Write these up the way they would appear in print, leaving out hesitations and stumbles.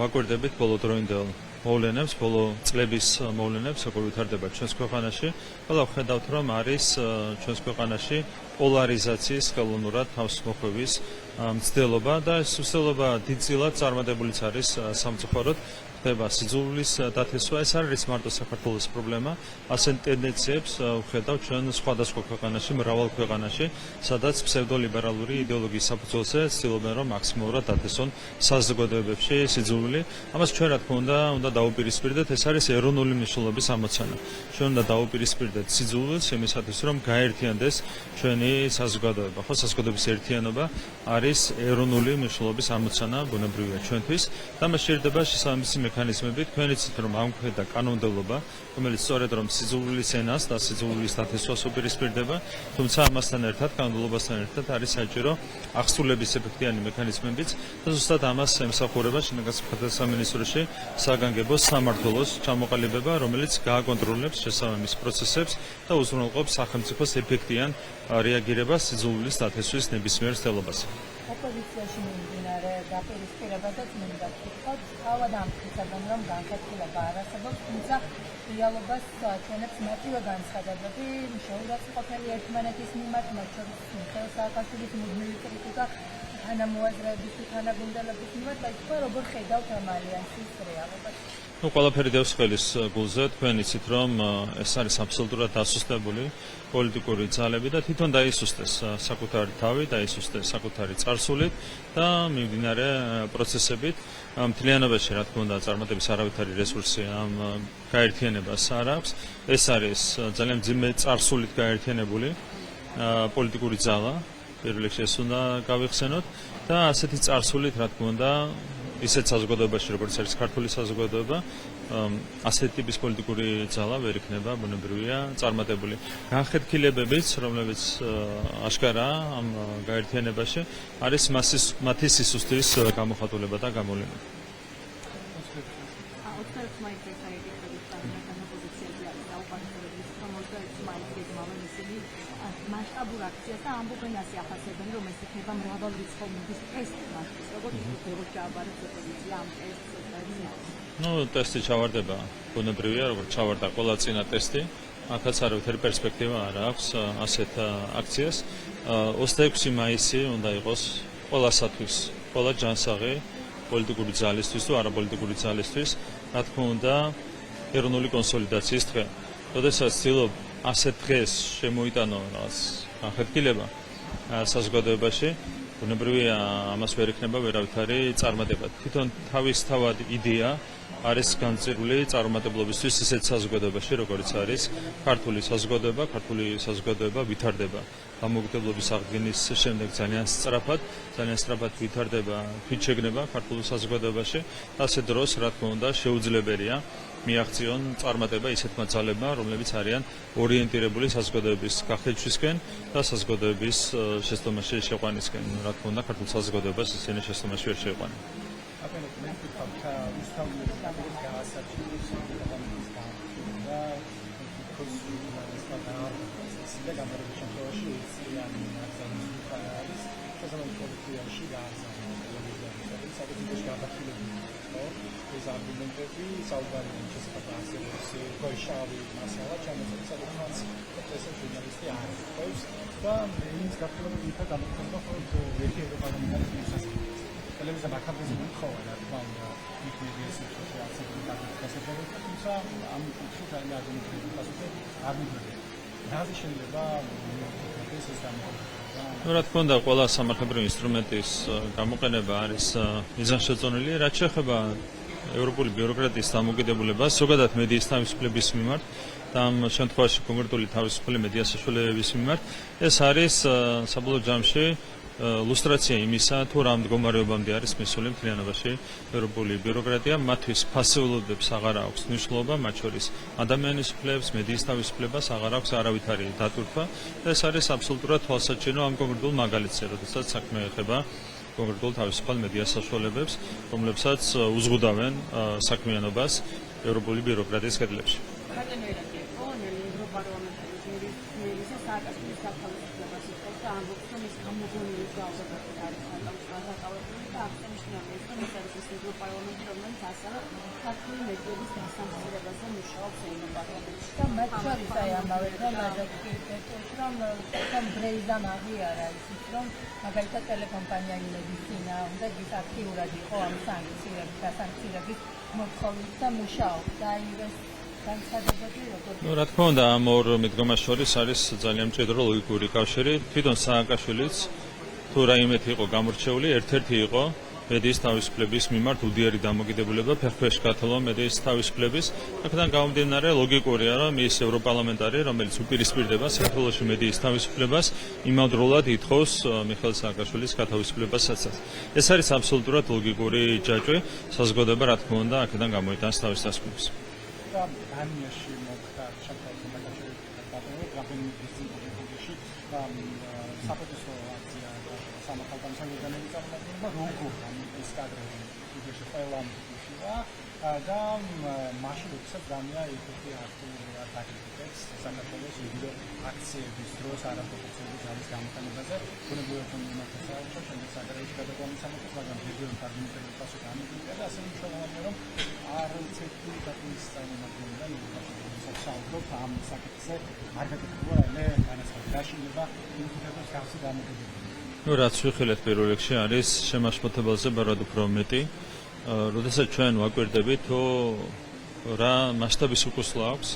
ვაკვირდებით ბოლოდროინდელ მოვლენებს, ბოლო წლების მოვლენებს, როგორ ვითარდება ჩვენს ქვეყანაში. ყველა ვხედავთ, რომ არის ჩვენს ქვეყანაში პოლარიზაციის ხელოვნურად თავისმოხვევის მცდელობა და ეს მცდელობა დიდწილად წარმატებულიც არის სამწუხაროდ. ხდება სიძულვილის დათესვა, ეს არ არის მარტო საქართველოს პრობლემა, ასეთ ტენდენციებს ვხედავთ ჩვენ სხვადასხვა ქვეყანაში, მრავალ ქვეყანაში, სადაც ფსევდოლიბერალური იდეოლოგიის საფუძველზე ცდილობენ რომ მაქსიმალურად დათესონ საზოგადოებებში სიძულვილი. ამას ჩვენ რა თქმა უნდა დაუპირისპირდეთ, ეს არის ეროვნული მნიშვნელობის ამოცანა. ჩვენ უნდა დაუპირისპირდეთ სიძულვილს იმისათვის, რომ გაერთიანდეს ჩვენი საზოგადოება. ხო, საზოგადოების ერთიანობა არის ეროვნული მნიშვნელობის ამოცანა ბუნებრივია ჩვენთვის და მას შეიძლება შესაბამისი მექანიზმებით თქვენ იცით რომ ამქვეყნდა კანონმდებლობა, რომელიც სწორედ რომ სიძულვილის ენას და სიძულვილის დათესვას უპირისპირდება, თუმცა ამასთან ერთად კანონმდებლობასთან ერთად არის საჭირო აღსრულების ეფექტიანი მექანიზმებიც და ზუსტად ამას ემსახურება შინაგან საქმეთა სამინისტროში საგანგებო სამმართველოს ჩამოყალიბება, რომელიც გააკონტროლებს შესაბამის პროცესებს და უზრუნველყოფს სახელმწიფოს ეფექტიან რეაგირებას სიძულვილის დათესვის ნებისმიერ ცდილობაზე. ოპოზიციაში მიმდინარე დაპირისპირება და წმინდა კითხოთ, თავად ამტკიცებენ, რომ განხეთქილება არ არსებობს, თუმცა რეალობას ჩვენებს მათივე განცხადებები, შეურაცხმყოფელი ერთმანეთის მიმართ, მათ შორის მიხეილ სააკაშვილის მუდმივი კრიტიკა თანამოაზრეების თუ თანაგუნდელების მიმართ, თქვენ როგორ ხედავთ ამ ალიანსის რეალობას? ყველაფერი დევს ხელის გულზე, თქვენ იცით რომ ეს არის აბსოლუტურად დასუსტებული პოლიტიკური ძალები და თვითონ დაისუსტეს საკუთარი თავი, დაისუსტეს საკუთარი წარსულით და მიმდინარე პროცესებით მთლიანობაში რა თქმა უნდა წარმატების არავითარი რესურსი ამ გაერთიანებას არ აქვს. ეს არის ძალიან მძიმე წარსულით გაერთიანებული პოლიტიკური ძალა, პირველ რიგში ეს უნდა გავიხსენოთ და ასეთი წარსულით რა თქმა უნდა ისეთ საზოგადოებაში, როგორც არის ქართული საზოგადოება, ასეთი ტიპის პოლიტიკური ძალა ვერ იქნება ბუნებრივია წარმატებული. განხეთქილებებიც, რომლებიც აშკარაა ამ გაერთიანებაში, არის მათი სისუსტის გამოხატულება და გამოვლენა. მასშტაბურ აქციას და ამბობენ ასე ახასებენ, რომ ეს იქნება მრავალრიცხოვნის ტესტი მასშტაბის, როგორც როგორ ჩააბარებს ოპოზიცია ამ ტესტს. ტესტი ჩავარდება ბუნებრივია, როგორც ჩავარდა ყველა წინა ტესტი. აქაც არავითარი პერსპექტივა არ აქვს ასეთ აქციას. 26 მაისი უნდა იყოს ყველასათვის, ყველა ჯანსაღი პოლიტიკური ძალისთვის თუ არაპოლიტიკური ძალისთვის, რა თქმა უნდა, ეროვნული კონსოლიდაციის დღე. როდესაც ცდილობ ასეთ დღეს შემოიტანო რაღაც განხეთქილება საზოგადოებაში, ბუნებრივია ამას ვერ იქნება ვერავითარი წარმატება. თვითონ თავისთავად იდეა არის განწირული წარმატებლობისთვის ისეთ საზოგადოებაში, როგორც არის ქართული საზოგადოება ვითარდება. გამოგდებლობის აღდგენის შემდეგ ძალიან სწრაფად ვითარდება, თვითშეგნება ქართულ საზოგადოებაში. ასეთ დროს, რა თქმა უნდა, შეუძლებელია მიაღწიონ წარმატება ისეთმა ძალებმა, რომლებიც არიან ორიენტირებული საზოგადოების გახელჩვისკენ და საზოგადოების შეცდომაში შეყვანისკენ. რა თქმა უნდა, ქართულ საზოგადოებას ისინი შეცდომაში ვერ შეყვანენ. ეს არგუმენტები საუბარია შესაძლოა არსებობს გოშავი მასალა ჩამოწევს სადაც პროფესორ ჟურნალისტი არის და ის გაფრთხილებული იქა გამოხდა ხოლმე ერთი ევროპარლამენტარის ტელევიზია მაკაბეზე მოთხოვა რა თქმა უნდა იქ მედიის სოციალური გასაგებია თუმცა ამ კუთხით ძალიან ადმინისტრაციული პასუხი არ მიდროდება. რაზე შეიძლება ეს გამოხატვა? რა თქმა უნდა, ყველა სამართლებრივი ინსტრუმენტის გამოყენება არის მიზანშეწონილი, რაც შეეხება ევროპული ბიუროკრატიის დამოკიდებულებას, ზოგადად მედიის თავისუფლების მიმართ და ამ შემთხვევაში კონკრეტული თავისუფლი მედია საშუალებების მიმართ. ეს არის საბოლოო ჯამში ლუსტრაცია იმისა, თუ რა მდგომარეობამდე არის მისული მთლიანობაში ევროპული ბიუროკრატია, მათთვის ფასეულობებს აღარ აქვს მნიშვნელობა, მათ შორის ადამიანის უფლებებს, მედიის თავისუფლებას აღარ აქვს არავითარი დატვირთვა. ეს არის აბსოლუტურად თვალსაჩინო ამ კონკრეტულ მაგალითზე, როდესაც საქმე ეხება კონკრეტულ თავისუფალ მედიას საშუალებებს, რომლებსაც უზღუდავენ საქმიანობას ევროპული ბიუროკრატიის კედლებში. სიტყვებს და ამბობს, რომ ის გამოგონილი ძალზედ არის გადაწყვეტილი და აღსანიშნავია ის, რომ ეს არის ის ევროპარლამენტი, რომელიც ასევე ქართული მედიების დასამცირებაზე მუშაობს ევროპარლამენტში. და მათ შორის აი ამავე რომ რომ ბრეიზამ აღიარა ის რომ მაგალითად ტელეკომპანია იმედიცინა უნდა ის აქტიურად იყო ამ სასანქციების მოხალისე და მუშაობდა აი ეს განსხვავებები როგორ რა თქმა უნდა ამ ორ მიდგომას შორის არის ძალიან მჭიდრო ლოგიკური კავშირი. თვითონ სააკაშვილიც თუ რაიმეთი იყო გამორჩეული, ერთ-ერთი იყო მედიის თავისუფლების მიმართ უდიერი დამოკიდებულება ფეხქვეშ გათვალა მედიის თავისუფლების. აქედან გამომდინარე ლოგიკურია, რომ ის ევროპარლამენტარი, რომელიც უპირისპირდება საქართველოში მედიის თავისუფლებას, იმავდროულად ითხოვს მიხეილ სააკაშვილის გათავისუფლებასაც. ეს არის აბსოლუტურად ლოგიკური ჯაჭვი, საზოგადოება რა თქმა უნდა აქედან გამოიტანს თავის დასკვნებს. და დანიაში მოხდა შეთანხმება გაბინეტის პოლიტიკაში საპროტესტო აქცია და სამართალდამცავი ორგანოები წარმოადგენდა როგორ ეს კადრები იგივე ყველა მუშია და მაშინ როდესაც დამია ეთიკი აქტიურად დაკრიტიკებს საქართველოს იგივე აქციების დროს არაპროფესიონალის ძალის გამოყენებაზე ბუნებრივად რომ იმართებოდა შემდეგ საგარეშო გადაგვამცემოთ მაგრამ ვიდეო კარგინტები პასუხი გამიგდა და ასე მნიშვნელოვანია რომ არცერთი კატის წარმომადგენელი საუბრობ ამ საკითხზე არ გაკეთებულა ელე განაცხადი რაშინება ინფორმაციას გავსი დამოკიდებული. ნუ რაც ვიხილეთ პირველ რიგში არის შემაშფოთებელზე ბარად უფრო მეტი. როდესაც ჩვენ ვაკვირდებით თუ რა მასშტაბის უკუსლა აქვს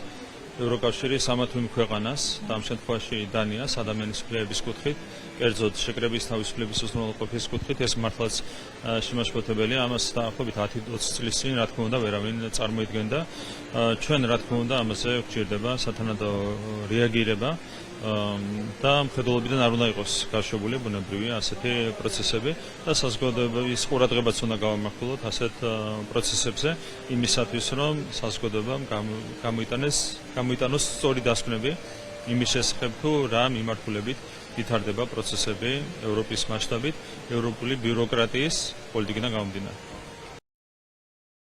ევროკავშირის ამა თუ იმ ქვეყანას და ამ შემთხვევაში დანიას ადამიანის უფლებების კუთხით, კერძოდ შეკრების თავისუფლების უზრუნველყოფის კუთხით ეს მართლაც შემაშფოთებელია. ამას დაახლოებით 10-20 წლის წინ რა თქმა უნდა ვერავინ წარმოიდგენდა. ჩვენ რა თქმა უნდა ამაზე გვჭირდება სათანადო რეაგირება და მხედველობიდან არ უნდა იყოს გაშვებული ბუნებრივია ასეთი პროცესები და საზოგადოების ყურადღებაც უნდა გავამახვილოთ ასეთ პროცესებზე იმისათვის რომ საზოგადოებამ გამოიტანოს სწორი დასკვნები იმის შესახებ თუ რა მიმართულებით ვითარდება პროცესები ევროპის მასშტაბით ევროპული ბიუროკრატიის პოლიტიკიდან გამომდინარე.